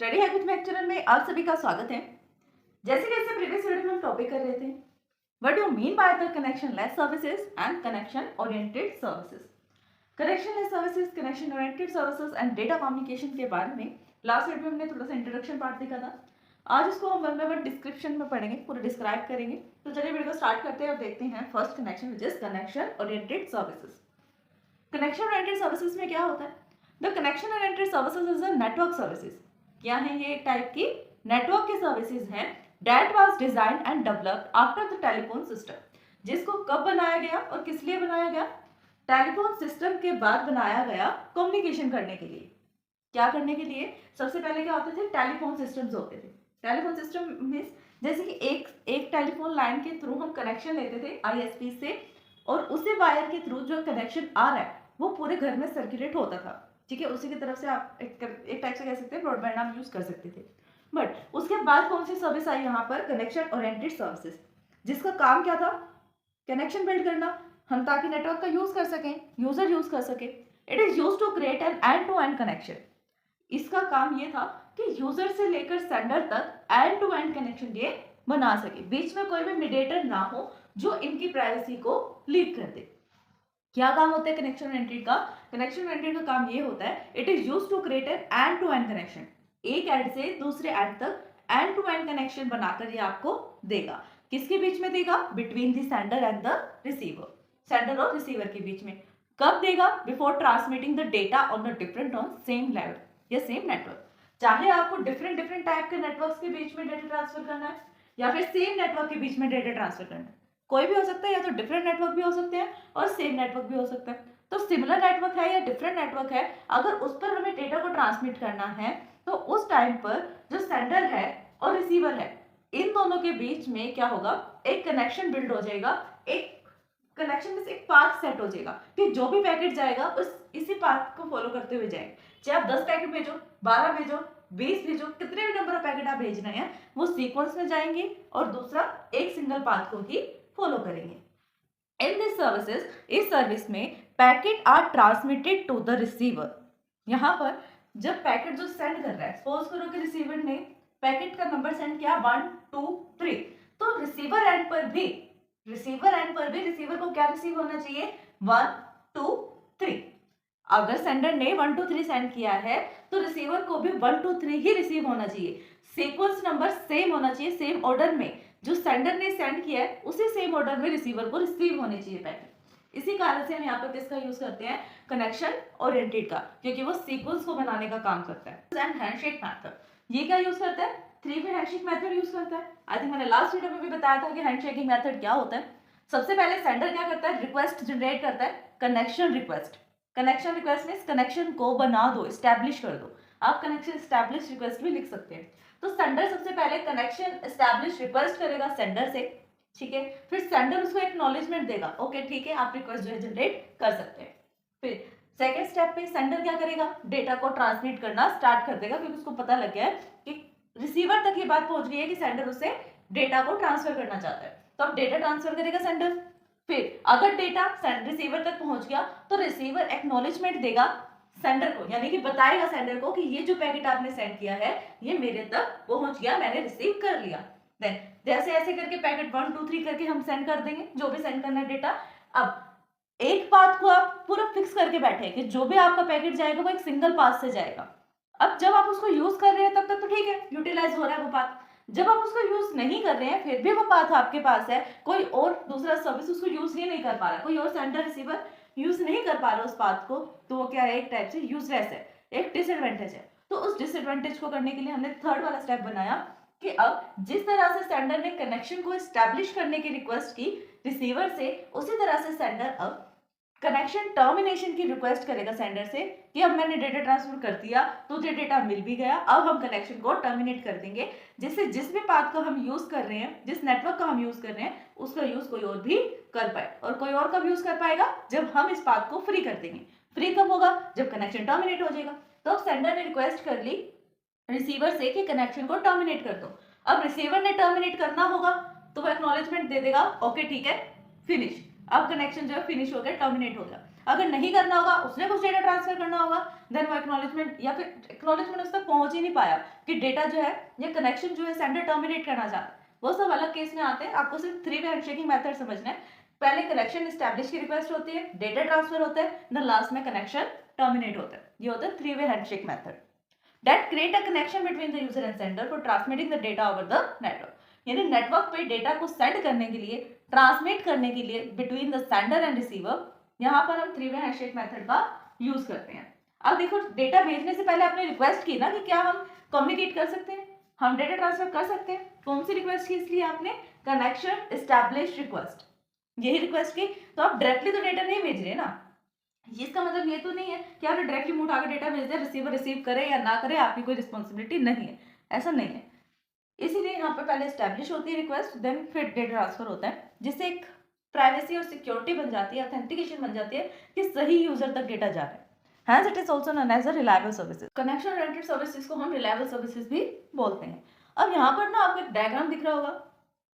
Study hack with Mac channel में आप सभी का स्वागत है। जैसे कि प्रीवियस वीडियो में हम टॉपिक कर रहे थे, what do mean by the connection less services and connection oriented services. Connection less services, connection oriented services and data communication के बारे में लास्ट वीडियो में हमने थोड़ा सा इंट्रोडक्शन पार्ट देखा था। आज इसको हम वन बाय वन डिस्क्रिप्शन में पढ़ेंगे, पूरा डिस्क्राइब करेंगे। तो चलिए वीडियो को स्टार्ट करते हैं और देखते हैं first connection which is connection oriented services. Connection oriented services में क्या होता है? The connection oriented services is a network services. क्या है ये? एक टाइप की नेटवर्क की सर्विसेज है that was design and developed after the telephone system. जिसको कब बनाया गया और किस लिए बनाया गया? टेलीफोन सिस्टम के बाद बनाया गया कम्युनिकेशन करने के लिए। क्या करने के लिए? सबसे पहले क्या होते थे? टेलीफोन सिस्टम्स होते थे। टेलीफोन सिस्टम मींस जैसे कि एक टेलीफोन लाइन के थ्रू हम कनेक्शन लेते थे आईएसपी से, और उसी वायर के थ्रू जो कनेक्शन आ रहा है वो पूरे घर में सर्कुलेट होता था। ठीक है, उसी की तरफ से आप एक टाइप से कह सकते हैं ब्रॉडबैंड आप यूज कर सकते थे। बट उसके बाद कौन सी सर्विस आई यहाँ पर? कनेक्शन ओरिएंटेड सर्विसेज, जिसका काम क्या था? कनेक्शन बिल्ड करना, हम ताकि नेटवर्क का यूज कर सकें, यूजर यूज कर सके। It is use to create an end to end connection. इसका काम ये था कि यूजर से लेकर सेंडर तक एंड टू एंड कनेक्शन ये बना सके, बीच में कोई भी मीडिएटर ना हो जो इनकी प्राइवेसी को लीक कर दे। क्या काम होता है कनेक्शन ओरिएंटेड का? कनेक्शन ओरिएंटेड का काम ये होता है, it is used to create an end to end connection. एक एंड से दूसरे एंड तक एंड टू एंड कनेक्शन बनाकर ये आपको देगा। किसके बीच में देगा? Between the sender and the receiver. Sender और रिसीवर के बीच में। कब देगा? Before transmitting the data on the different on same level या सेम नेटवर्क। चाहे आपको डिफरेंट डिफरेंट टाइप के नेटवर्क्स के बीच में डेटा ट्रांसफर करना है या फिर सेम नेटवर्क के बीच में डेटा ट्रांसफर करना है, कोई भी हो सकता है, या तो डिफरेंट नेटवर्क भी हो सकते हैं और सेम नेटवर्क भी हो सकता है। तो सिमिलर नेटवर्क है या डिफरेंट नेटवर्क है, अगर उस पर हमें डेटा को ट्रांसमिट करना है तो उस टाइम पर जो सेंडर है और रिसीवर है, इन दोनों के बीच में क्या होगा? एक कनेक्शन बिल्ड हो जाएगा। एक कनेक्शन में से एक पाथ सेट हो जाएगा कि जो भी पैकेट जाएगा उस इसी पाथ को फॉलो करते हुए जाएगा। चाहे आप 10 पैकेट भेजो, 12 भेजो, 20 भेजो, कितने भी नंबर ऑफ पैकेट आप भेज रहे हैं, वो सीक्वेंस में जाएंगे और दूसरा एक सिंगल पाथ को ही फॉलो करेंगे। इन दिस सर्विसेज, इस सर्विस में packet are transmitted to the receiver. यहाँ पर जब पैकेट जो सेंड कर रहा है, सपोज करो कि रिसीवर ने पैकेट का नंबर सेंड किया 1 2 3, तो रिसीवर एंड पर भी रिसीवर को क्या रिसीव होना चाहिए? 1 2 3। अगर सेंडर ने 1 2 3 सेंड किया है तो रिसीवर को भी 1 2 3 ही रिसीव होना चाहिए। सीक्वेंस नंबर सेम होना चाहिए, सेम ऑर्डर में। जो सेंडर ने सेंड किया है उसी सेम ऑर्डर में रिसीवर को रिसीव होने चाहिए पैकेट। इसी कारण से हम यहाँ पर किसका यूज करते हैं? कनेक्शन ओरिएंटेड का, क्योंकि वो सीक्वेंस को बनाने का काम करता है। एंड हैंडशेक मेथड, ये क्या यूज करता है? 3-वे हैंडशेक मेथड यूज करता है। आई थिंक मैंने लास्ट वीडियो में भी बताया था कि हैंडशेकिंग मेथड क्या होता है। सबसे पहले सेंडर क्या करता है? रिक्वेस्ट जनरेट करता है, connection request. Connection request means connection को बना दो, एस्टैब्लिश कर दो। आप कनेक्शन एस्टैब्लिश रिक्वेस्ट भी लिख सकते हैं। तो सेंडर सबसे पहले कनेक्शन एस्टैब्लिश रिक्वेस्ट करेगा सेंडर से, ठीक है। फिर सेंडर उसको एक्नॉलेजमेंट देगा, ओके ठीक है आप रिक्वेस्ट जो है जनरेट कर सकते हैं। फिर सेकेंड स्टेप पे सेंडर क्या करेगा? डेटा को ट्रांसमिट करना स्टार्ट कर देगा, क्योंकि उसको पता लग गया है कि रिसीवर तक ये बात पहुंच गई है कि सेंडर उससे डेटा को ट्रांसफर करना चाहता है, तो अब डेटा ट्रांसफर करेगा सेंडर। फिर अगर डेटा रिसीवर तक पहुंच गया तो रिसीवर एक्नॉलेजमेंट देगा सेंडर को, यानी कि बताएगा सेंडर को कि ये जो पैकेट आपने सेंड किया है ये मेरे तक पहुंच गया, मैंने रिसीव कर लिया। देन जैसे ऐसे करके पैकेट 1 2 3 करके हम सेंड कर देंगे जो भी सेंड करना है डेटा। अब एक पाथ को आप पूरा फिक्स करके बैठे कि जो भी आपका पैकेट जाएगा वो एक सिंगल पाथ से जाएगा। अब जब आप उसको यूज कर रहे हैं तब तक तो ठीक है, यूटिलाइज हो रहा है वो पाथ। जब आप उसको यूज नहीं कर रहे हैं फिर भी वो पाथ आपके पास है, कोई और दूसरा सर्विस उसको यूज ही नहीं कर पा रहा, कोई और सेंडर रिसीवर यूज नहीं कर पा रहा उस पाथ को, तो वो क्या है? एक टाइप से यूजलेस है, एक डिसएडवांटेज है। तो उस डिसएडवांटेज को करने के लिए हमने थर्ड वाला स्टेप बनाया कि अब जिस तरह से सेंडर ने कनेक्शन को एस्टैब्लिश करने की रिक्वेस्ट की रिसीवर से, उसी तरह से सेंडर अब कनेक्शन टर्मिनेशन की रिक्वेस्ट करेगा सेंडर से कि अब मैंने डेटा ट्रांसफर कर दिया, तुझे डेटा मिल भी गया, अब हम कनेक्शन को टर्मिनेट कर देंगे, जिससे जिस भी पाथ का हम यूज कर रहे हैं, जिस नेटवर्क का हम यूज कर रहे हैं, उसका यूज कोई और भी कर पाए। और कोई और कब यूज कर पाएगा? जब हम इस पाथ को फ्री कर देंगे। फ्री कब होगा? जब कनेक्शन टर्मिनेट हो जाएगा। तो सेंडर ने रिक्वेस्ट कर ली रिसीवर से कि कनेक्शन को टर्मिनेट कर दो। अब रिसीवर ने टर्मिनेट करना होगा तो वो एक्नॉलेजमेंट दे देगा, ओके ठीक है फिनिश। अब कनेक्शन जो है फिनिश हो गया, टर्मिनेट हो गया। अगर नहीं करना होगा, उसने कुछ डेटा ट्रांसफर करना होगा, देन वो एक्नॉलेजमेंट या फिर एक्नॉलेजमेंट उस तक पहुंच ही नहीं पाया कि डेटा जो है या कनेक्शन जो है सेंडर टर्मिनेट करना चाहता है, वो सब अलग केस में आते हैं। आपको सिर्फ 3 वे हैंडशेकिंग मेथड समझना है। पहले कनेक्शन एस्टैब्लिश की रिक्वेस्ट होती है, डेटा ट्रांसफर होता है, देन लास्ट में कनेक्शन टर्मिनेट होता है। ये होता है 3 way handshake method that create a connection between the user and sender for transmitting the data over the network। यानी नेटवर्क पे डेटा को सेंड करने के लिए, ट्रांसमिट करने के लिए between the sender and receiver, यहाँ पर हम 3 वे हैंडशेक मेथड का यूज करते हैं। अब देखो, डेटा भेजने से पहले आपने रिक्वेस्ट की ना कि क्या हम कम्युनिकेट कर सकते हैं, हम डेटा ट्रांसफर कर सकते हैं। कौन सी रिक्वेस्ट की? इसलिए आपने कनेक्शन एस्टैब्लिश रिक्वेस्ट, यही रिक्वेस्ट की। तो आप डायरेक्टली तो डेटा नहीं भेज रहे ना, इसका मतलब ये तो नहीं है कि आपने डायरेक्टली मुंह उठाकर डेटा भेज दिया, रिसीवर रिसीव करे या ना करे आपकी कोई रिस्पॉन्सिबिलिटी नहीं है, ऐसा नहीं है। इसीलिए यहाँ पर पहले एस्टैब्लिश होती है रिक्वेस्ट, देन फिर डेटा ट्रांसफर होता है, जिससे एक प्राइवेसी और सिक्योरिटी बन जाती है, ऑथेंटिकेशन बन जाती है कि सही यूजर तक डेटा जा रहा है। Hence it is also known as a reliable services। Connection oriented services को हम रिलायबल सर्विसेज भी बोलते हैं। अब यहाँ पर ना आपको एक डायग्राम दिख रहा होगा,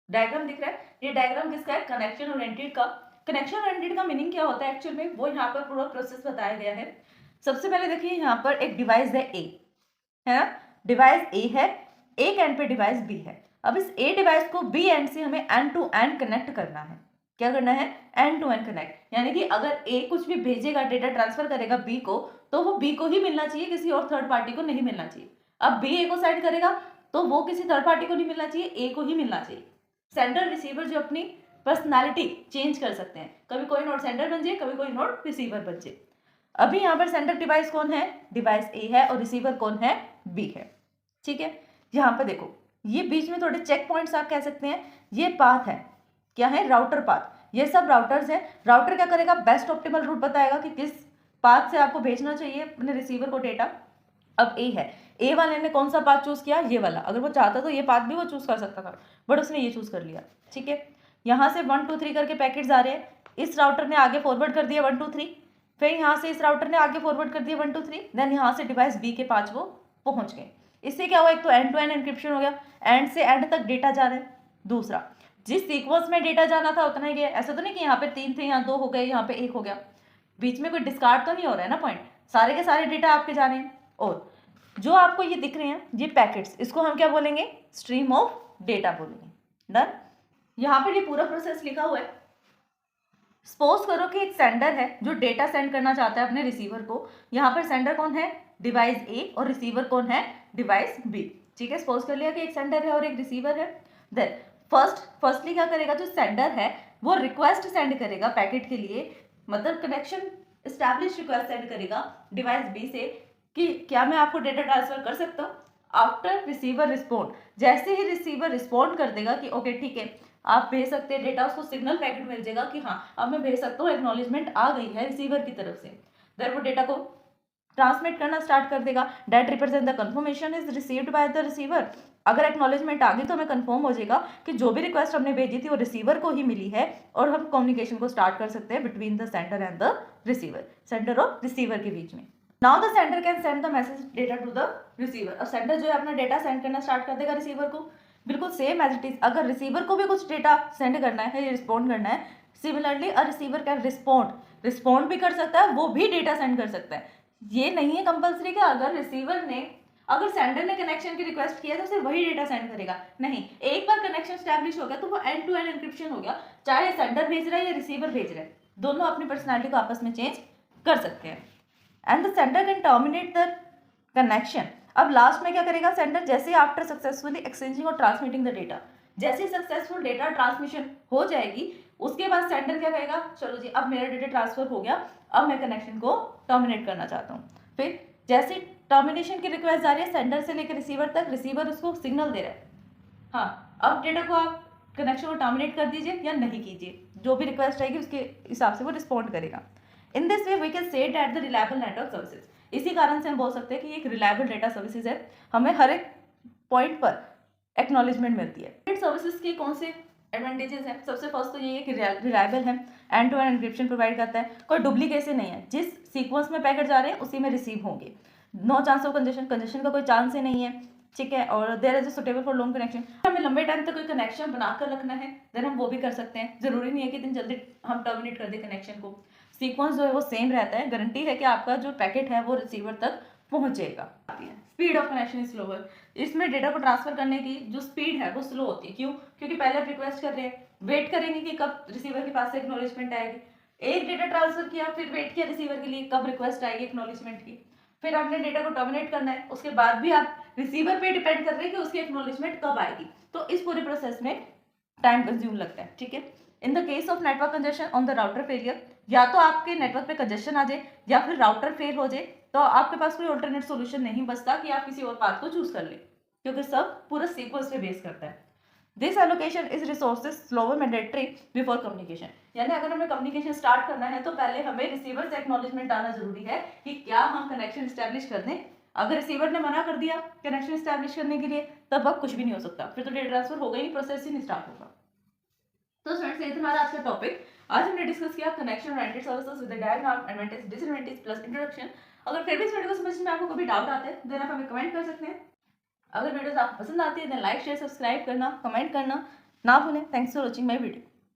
डायग्राम दिख रहा है, ये डायग्राम किसका है? कनेक्शन ओरिएंटेड का। कनेक्शन ओरिएंटेड का मीनिंग क्या होता है एक्चुअल में, वो यहाँ पर पूरा प्रोसेस बताया गया है। सबसे पहले देखिए, यहाँ पर एक डिवाइस है ए, है ना, डिवाइस ए है, एक एंड पे डिवाइस बी है। अब इस ए डिवाइस को बी एंड से हमें एंड टू एंड कनेक्ट करना है। क्या करना है? End to end connect. यानी कि अगर ए कुछ भी भेजेगा, डेटा ट्रांसफर करेगा बी को, तो वो बी को ही मिलना चाहिए, किसी और थर्ड पार्टी को नहीं मिलना चाहिए। अब बी ए को सेंड करेगा तो वो किसी थर्ड पार्टी को नहीं मिलना चाहिए, ए को ही मिलना चाहिए। सेंडर रिसीवर जो अपनी पर्सनालिटी चेंज कर सकते हैं, कभी कोई नोट सेंडर बन जाए, कभी कोई नोट रिसीवर बन जाए। अभी यहाँ पर सेंडर डिवाइस कौन है? डिवाइस ए है, और रिसीवर कौन है? बी है। ठीक है, यहाँ पर देखो, ये बीच में थोड़े चेक पॉइंट्स आप कह सकते हैं, ये पाथ है, क्या है? Router path. ये सब राउटर्स हैं। राउटर क्या करेगा? बेस्ट ऑप्टिमल रूट बताएगा कि किस पाथ से आपको भेजना चाहिए अपने रिसीवर को डेटा। अब ए है, ए वाले ने कौन सा पाथ चूज किया? ये वाला। अगर वो चाहता तो ये पाथ भी वो चूज कर सकता था, बट उसने ये चूज कर लिया। ठीक है, यहाँ से 1 2 3 करके पैकेट्स आ रहे हैं, इस राउटर ने आगे फॉरवर्ड कर दिया 1 2 3, फिर यहाँ से इस राउटर ने आगे फॉरवर्ड कर दिया 1 2 3, देन यहाँ से डिवाइस बी के पास वो पहुंच गए। इससे क्या हुआ? एक तो एंड टू एंड एनक्रिप्शन हो गया, एंड से एंड तक डेटा जा रहा है। दूसरा, जिस सीक्वेंस में डेटा जाना था उतना ही गया। ऐसा तो नहीं कि यहाँ पे 3 थे, यहाँ 2 हो गए, यहाँ पे 1 हो गया, बीच में कोई डिस्कार्ड तो नहीं हो रहा है ना पॉइंट, सारे के सारे डेटा आपके जा रहे हैं। और जो आपको ये दिख रहे हैं ये पैकेट्स, इसको हम क्या बोलेंगे? स्ट्रीम ऑफ डेटा बोलेंगे। डन। यहाँ पर ये पूरा प्रोसेस लिखा हुआ है। सपोज करो कि एक सेंडर है जो डेटा सेंड करना चाहता है अपने रिसीवर को। यहाँ पर सेंडर कौन है? डिवाइस ए, और रिसीवर कौन है? Device B. ठीक है, सपोज कर लिया कि एक सेंडर है और एक रिसीवर है। देन फर्स्टली क्या करेगा? जो सेंडर है वो रिक्वेस्ट सेंड करेगा पैकेट के लिए, मतलब कनेक्शन एस्टैब्लिश रिक्वेस्ट सेंड करेगा डिवाइस बी से कि क्या मैं आपको डेटा ट्रांसफर कर सकता हूँ। आफ्टर रिसीवर रिस्पॉन्ड, जैसे ही रिसीवर रिस्पॉन्ड कर देगा कि ओके ठीक है आप भेज सकते हैं डेटा, उसको सिग्नल पैकेट मिल जाएगा कि हाँ अब मैं भेज सकता हूँ, एक्नॉलेजमेंट आ गई है रिसीवर की तरफ से। देन वो डेटा को ट्रांसमिट करना स्टार्ट कर देगा। That represent the confirmation is received by the receiver. अगर एक्नॉलेजमेंट आ गई तो हमें कंफर्म हो जाएगा कि जो भी रिक्वेस्ट हमने भेजी थी वो रिसीवर को ही मिली है, और हम कम्युनिकेशन को स्टार्ट कर सकते हैं between the sender and the receiver, sender और रिसीवर के बीच में। Now the sender can send the message data to the receiver. और सेंडर जो है अपना डेटा सेंड करना स्टार्ट कर देगा रिसीवर को, बिल्कुल सेम एज इट इज। अगर रिसीवर को भी कुछ डेटा सेंड करना है, रिस्पॉन्ड करना है, similarly a receiver can respond भी कर सकता है, वो भी डेटा सेंड कर सकता है। ये नहीं है कंपल्सरी कि अगर सेंडर ने कनेक्शन की रिक्वेस्ट किया तो सिर्फ वही डेटा सेंड करेगा, नहीं। एक बार कनेक्शन स्टैब्लिश हो गया तो वो एंड टू एंड एनक्रिप्शन हो गया, चाहे सेंडर भेज रहा है या रिसीवर भेज रहा है, दोनों अपनी पर्सनैलिटी को आपस में चेंज कर सकते हैं। And the sender can terminate the connection. अब लास्ट में क्या करेगा सेंडर? जैसे आफ्टर सक्सेसफुली एक्सचेंजिंग और ट्रांसमिटिंग द डेटा, जैसे सक्सेसफुल डेटा ट्रांसमिशन हो जाएगी उसके बाद सेंडर क्या कहेगा? चलो जी अब मेरा डेटा ट्रांसफर हो गया, अब मैं कनेक्शन को टर्मिनेट करना चाहता हूँ। फिर जैसे टर्मिनेशन की रिक्वेस्ट जा रही है सेंडर से लेकर रिसीवर तक, रिसीवर उसको सिग्नल दे रहा है हाँ अब डेटा को आप कनेक्शन को टर्मिनेट कर दीजिए या नहीं कीजिए, जो भी रिक्वेस्ट आएगी उसके हिसाब से वो रिस्पॉन्ड करेगा। In this way we can say that the reliable network services. इसी कारण से हम बोल सकते हैं कि एक रिलायबल डेटा सर्विसेज है, हमें हर एक पॉइंट पर एक्नॉलेजमेंट मिलती है। सर्विसेज के कौन से एडवांटेजेस हैं? सबसे फर्स्ट तो ये है कि रिलायबल है, end to end encryption provide करता है, कोई डुप्लीकेसी नहीं है, जिस सीक्वेंस में पैकेट जा रहे हैं उसी में रिसीव होंगे, नो चांस ऑफ कंजेशन का कोई चांस ही नहीं है। ठीक है, और there is suitable for long connection. हमें लंबे टाइम तक कोई कनेक्शन बनाकर रखना है देन हम वो भी कर सकते हैं, जरूरी नहीं है कि इतनी जल्दी हम टर्मिनेट कर दें कनेक्शन को। सीक्वेंस जो है वो सेम रहता है, गारंटी है कि आपका जो पैकेट है वो रिसीवर तक पहुंचेगा। स्पीड ऑफ कनेक्शन स्लोवर, इसमें डेटा को ट्रांसफर करने की जो स्पीड है वो स्लो होती है। क्यों? क्योंकि पहले आप रिक्वेस्ट कर रहे हैं, वेट करेंगे कि कब रिसीवर के पास से एक्नॉलेजमेंट आएगी। एक डेटा ट्रांसफर किया, फिर वेट किया रिसीवर के लिए कब रिक्वेस्ट आएगी एक्नॉलेजमेंट की, फिर आपने डेटा को टर्मिनेट करना है, उसके बाद भी आप रिसीवर पे डिपेंड कर रहे हैं कि उसकी एक्नॉलेजमेंट कब आएगी। तो इस पूरे प्रोसेस में टाइम कंज्यूम लगता है, ठीक है। In the case of network congestion on the router failure, या तो आपके नेटवर्क पे कंजेशन आ जाए या फिर राउटर फेल हो जाए, तो आपके पास कोई ऑल्टरनेट सॉल्यूशन नहीं बचता कि आप किसी और पाथ को चूज कर ले, क्योंकि सब पूरा सीक्वेंस पे बेस करता है। This allocation is resources slower mandatory before communication, यानी अगर हमें कम्युनिकेशन स्टार्ट करना है तो पहले हमें रिसीवर से एक्नॉलेजमेंट आना जरूरी है कि क्या हम कनेक्शन स्टैब्लिश कर दें। अगर रिसीवर ने मना कर दिया कनेक्शन स्टैब्लिश करने के लिए, तब अब कुछ भी नहीं हो सकता, फिर तो डेटा ट्रांसफर होगा ही, प्रोसेस ही नहीं स्टार्ट होगा। तो स्टूडेंट्स, ये हमारा आज का टॉपिक। आज हमने डिस्कस किया connection oriented services with the diagram, advantage, disadvantage plus introduction. अगर फिर भी इस वीडियो को समझने में आपको कोई डाउट आता है देन आप हमें कमेंट कर सकते हैं। अगर वीडियोस आपको पसंद आती है देन लाइक शेयर सब्सक्राइब करना, कमेंट करना ना भूलें। Thanks for watching my video.